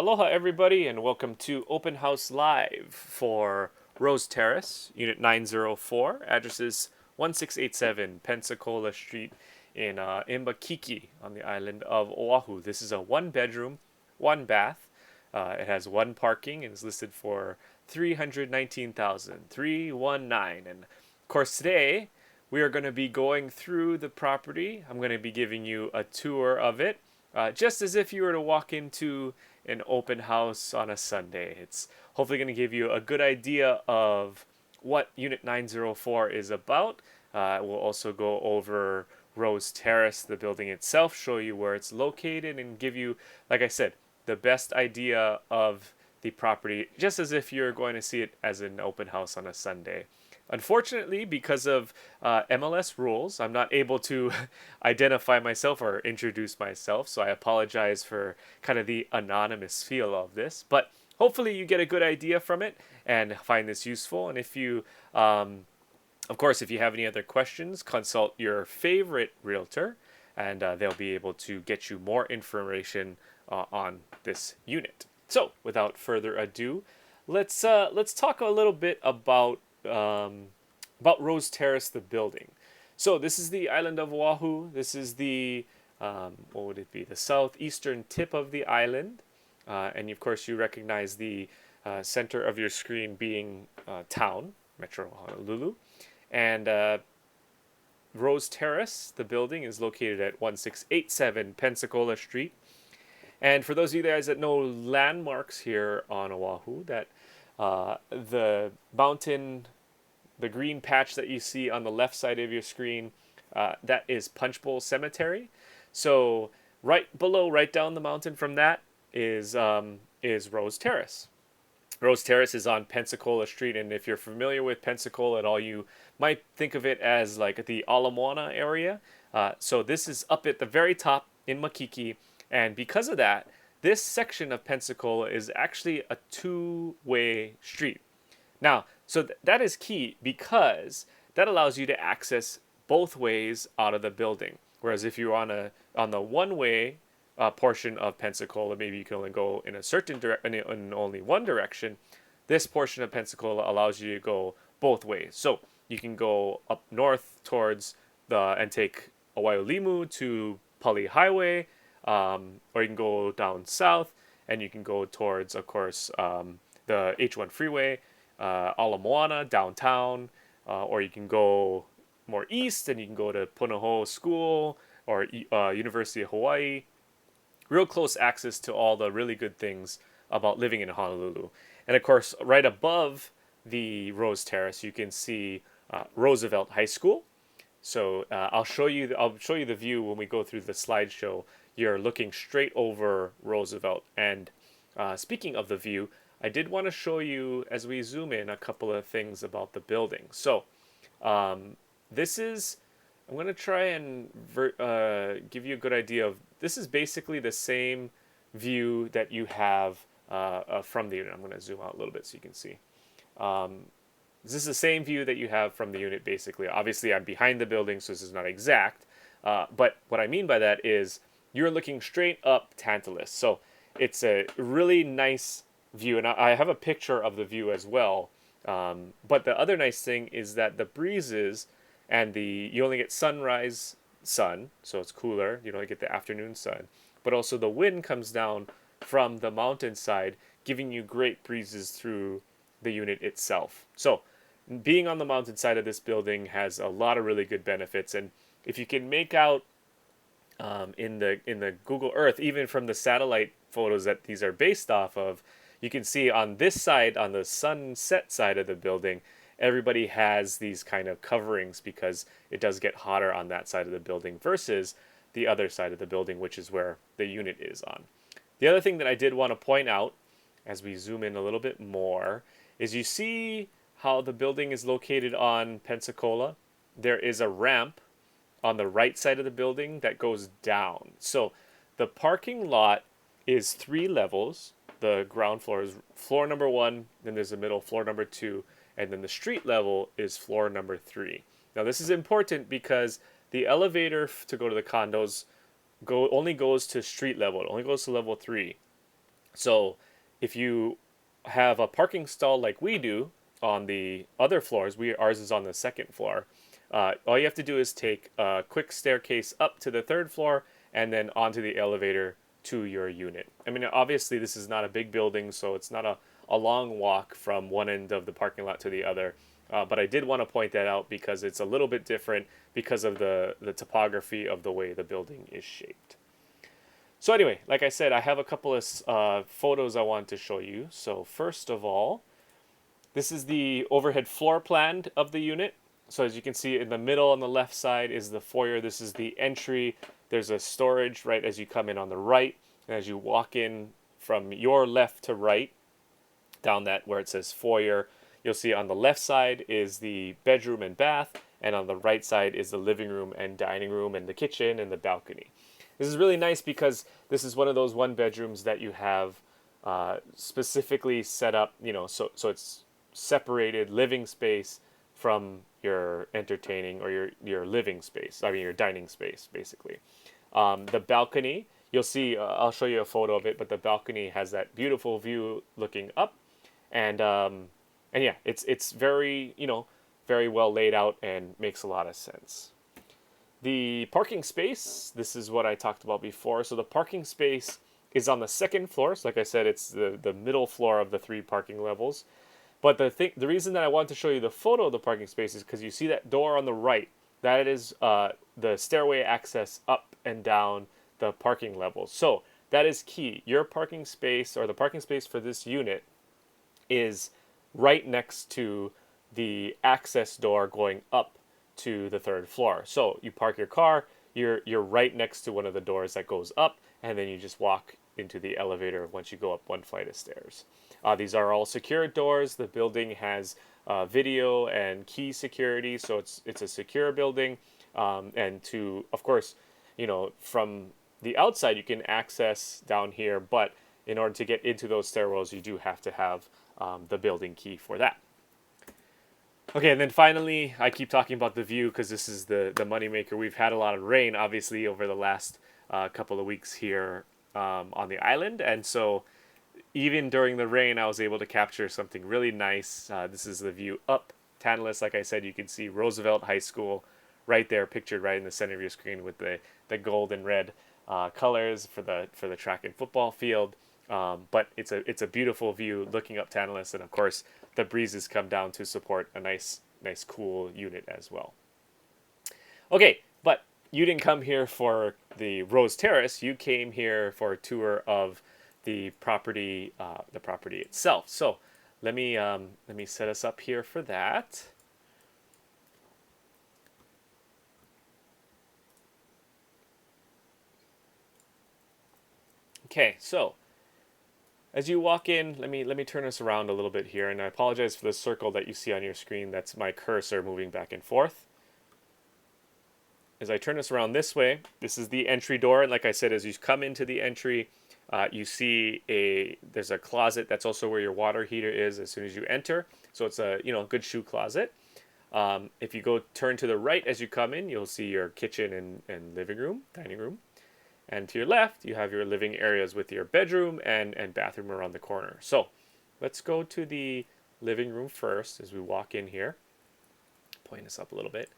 Aloha, everybody, and welcome to Open House Live for Rose Terrace, Unit 904. Address is 1687 Pensacola Street in Makiki on the island of Oahu. This is a one bedroom, one bath. It has one parking and is listed for 319,319. And of course, today we are going to be going through the property. I'm going to be giving you a tour of it, just as if you were to walk into an open house on a Sunday. It's hopefully going to give you a good idea of what Unit 904 is about. We'll also go over Rose Terrace, the building itself, show you where it's located, and give you, like I said, the best idea of the property, just as if you're going to see it as an open house on a Sunday. Unfortunately, because of MLS rules, I'm not able to identify myself or introduce myself, so I apologize for kind of the anonymous feel of this. But hopefully, you get a good idea from it and find this useful. And if you, of course, if you have any other questions, consult your favorite realtor, and they'll be able to get you more information on this unit. So, without further ado, let's talk a little bit about Rose Terrace, the building. So this is the island of Oahu. This is the what would it be? The southeastern tip of the island, and of course you recognize the center of your screen being town, Metro Honolulu, and Rose Terrace, the building, is located at 1687 Pensacola Street. And for those of you guys that know landmarks here on Oahu, that the mountain, the green patch that you see on the left side of your screen, that is Punchbowl Cemetery. So right below, right down the mountain from that is Rose Terrace. Rose Terrace is on Pensacola Street, and if you're familiar with Pensacola at all, you might think of it as like the Ala Moana area. So this is up at the very top in Makiki, and because of that, this section of Pensacola is actually a two-way street. Now, so that is key because that allows you to access both ways out of the building. Whereas if you're on the one-way portion of Pensacola, maybe you can only go in a certain in only one direction. This portion of Pensacola allows you to go both ways. So you can go up north towards and take Waiolimu to Pali Highway, or you can go down south and you can go towards, of course, the H1 freeway, Ala Moana downtown, or you can go more east and you can go to Punahou School or University of Hawaii. Real close access to all the really good things about living in Honolulu. And of course, right above the Rose Terrace, you can see Roosevelt High School. So I'll show you the view when we go through the slideshow. You're looking straight over Roosevelt. And speaking of the view, I did want to show you, as we zoom in, a couple of things about the building. So this is, I'm going to try and give you a good idea of, this is basically the same view that you have from the unit. I'm going to zoom out a little bit so you can see. This is the same view that you have from the unit, basically. Obviously, I'm behind the building, so this is not exact. But what I mean by that is you're looking straight up Tantalus. So it's a really nice view, and I have a picture of the view as well. But the other nice thing is that the breezes and you only get sunrise sun, so it's cooler. You don't get the afternoon sun, but also the wind comes down from the mountainside, giving you great breezes through the unit itself. So being on the mountainside of this building has a lot of really good benefits, and if you can make out in the Google Earth, even from the satellite photos that these are based off of, you can see on this side, on the sunset side of the building, everybody has these kind of coverings because it does get hotter on that side of the building versus the other side of the building, which is where the unit is on. The other thing that I did want to point out as we zoom in a little bit more is you see how the building is located on Pensacola. There is a ramp on the right side of the building that goes down. So the parking lot is 3 levels. The ground floor is floor number 1, then there's a middle floor number 2, and then the street level is floor number 3. Now this is important because the elevator to go to the condos only goes to street level. It only goes to level 3. So if you have a parking stall like we do on the other floors, ours is on the second floor. All you have to do is take a quick staircase up to the third floor and then onto the elevator to your unit. I mean, obviously, this is not a big building, so it's not a long walk from one end of the parking lot to the other. But I did want to point that out because it's a little bit different because of the topography of the way the building is shaped. So anyway, like I said, I have a couple of photos I want to show you. So first of all, this is the overhead floor plan of the unit. So as you can see in the middle on the left side is the foyer. This is the entry. There's a storage right as you come in on the right. And as you walk in from your left to right, down that where it says foyer, you'll see on the left side is the bedroom and bath, and on the right side is the living room and dining room and the kitchen and the balcony. This is really nice because this is one of those one bedrooms that you have specifically set up, so it's separated living space from your entertaining or your living space. I mean, your dining space, basically. The balcony, you'll see, I'll show you a photo of it, but the balcony has that beautiful view looking up. And yeah, it's very, very well laid out and makes a lot of sense. The parking space, this is what I talked about before. So the parking space is on the second floor. So like I said, it's the middle floor of the three parking levels. But the reason that I want to show you the photo of the parking space is because you see that door on the right. That is the stairway access up and down the parking levels. So that is key. Your parking space, or the parking space for this unit, is right next to the access door going up to the third floor. So you park your car, you're right next to one of the doors that goes up, and then you just walk into the elevator once you go up one flight of stairs. These are all secured doors. The building has video and key security, so it's a secure building. And to, of course, from the outside you can access down here, but in order to get into those stairwells, you do have to have the building key for that. Okay, and then finally, I keep talking about the view because this is the moneymaker. We've had a lot of rain, obviously, over the last couple of weeks here on the island, and so even during the rain, I was able to capture something really nice. This is the view up Tantalus. Like I said, you can see Roosevelt High School right there, pictured right in the center of your screen with the gold and red colors for the track and football field. But it's a beautiful view looking up Tantalus, and of course the breezes come down to support a nice cool unit as well. Okay, but you didn't come here for the Rose Terrace. You came here for a tour of the property itself. So let me set us up here for that. Okay, so as you walk in, let me turn us around a little bit here, and I apologize for the circle that you see on your screen. That's my cursor moving back and forth. As I turn us around this way, this is the entry door, and like I said, as you come into the entry, you see there's a closet. That's also where your water heater is as soon as you enter. So it's a good shoe closet. If you turn to the right as you come in, you'll see your kitchen and living room, dining room. And to your left, you have your living areas with your bedroom and bathroom around the corner. So let's go to the living room first as we walk in here. Point this up a little bit.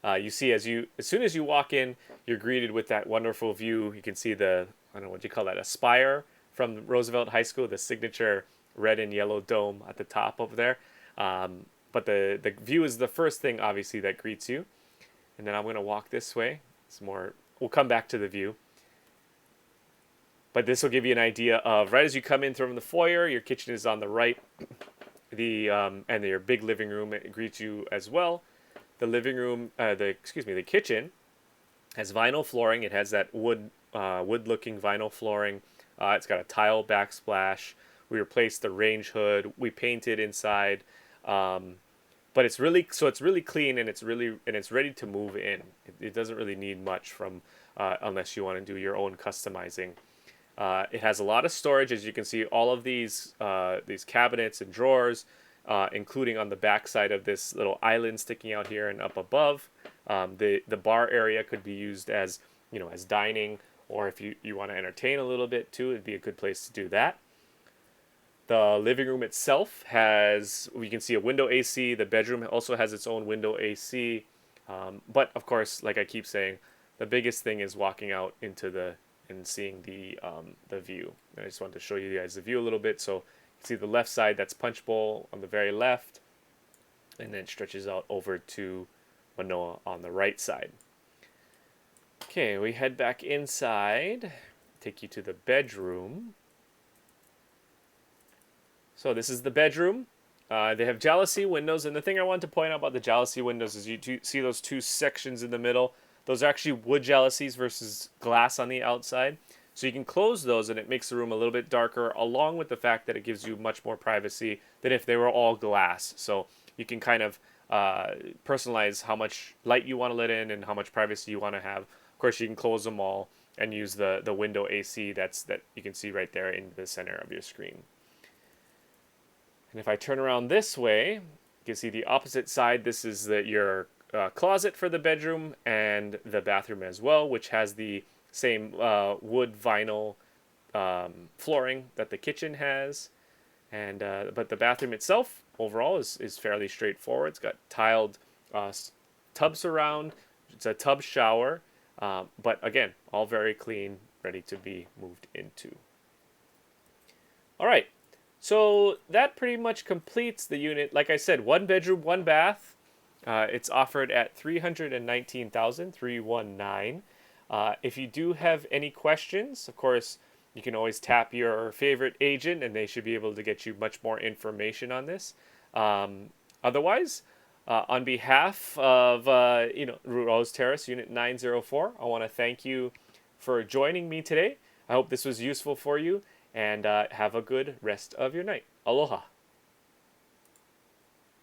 You see as soon as you walk in, you're greeted with that wonderful view. You can see I don't know what you call that, a spire from Roosevelt High School, the signature red and yellow dome at the top over there. But the view is the first thing, obviously, that greets you. And then I'm going to walk this way. We'll come back to the view. But this will give you an idea of right as you come in from the foyer, your kitchen is on the right. And your big living room greets you as well. The living room, the kitchen has vinyl flooring. It has that wood-looking vinyl flooring. It's got a tile backsplash. We replaced the range hood. We painted inside, but it's really clean and it's ready to move in. It doesn't really need much from unless you want to do your own customizing. It has a lot of storage, as you can see. All of these cabinets and drawers, including on the back side of this little island sticking out here and up above. The bar area could be used as dining, or if you want to entertain a little bit too, it'd be a good place to do that. The living room itself has, we can see a window AC. The bedroom also has its own window AC. But of course, like I keep saying, the biggest thing is walking out into the and seeing the view. And I just wanted to show you guys the view a little bit. So you can see the left side, that's Punch Bowl on the very left, and then it stretches out over to Manoa on the right side. Okay, we head back inside, take you to the bedroom. So this is the bedroom. They have jalousie windows, and the thing I want to point out about the jalousie windows is you see those two sections in the middle. Those are actually wood jalousies versus glass on the outside. So you can close those, and it makes the room a little bit darker, along with the fact that it gives you much more privacy than if they were all glass. So you can kind of personalize how much light you want to let in and how much privacy you want to have. Of course, you can close them all and use the window AC that you can see right there in the center of your screen. And if I turn around this way, you can see the opposite side. This is your closet for the bedroom and the bathroom as well, which has the same wood vinyl flooring that the kitchen has. And but the bathroom itself overall is fairly straightforward. It's got tiled tubs around. It's a tub shower, but again, all very clean, ready to be moved into. All right. So that pretty much completes the unit. Like I said, 1 bedroom, 1 bath. It's offered at $319,319. If you do have any questions, of course, you can always tap your favorite agent, and they should be able to get you much more information on this. Otherwise, on behalf of Rose Terrace Unit 904, I want to thank you for joining me today. I hope this was useful for you. And have a good rest of your night. Aloha.